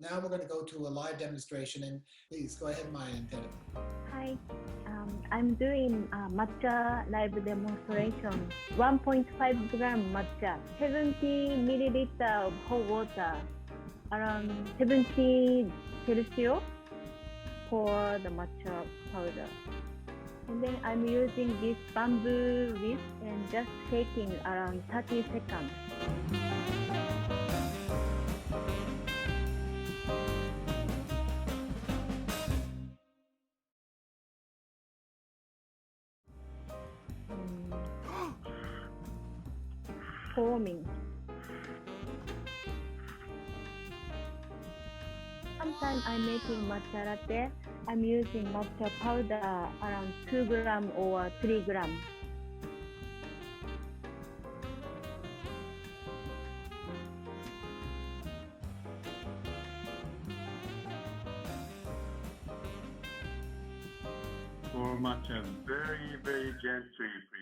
Now we're going to go to a live demonstration, and please go ahead, Maya and Ted. Hi, I'm doing matcha live demonstration. 1.5 gram matcha, 70 milliliter of hot water, around 70 Celsius for the matcha powder. And then I'm using this bamboo whisk and just shaking around 30 seconds. Forming. Sometimes I'm making matcha latte. I'm using matcha powder around 2 gram or 3 gram. For matcha, very, very gently, please.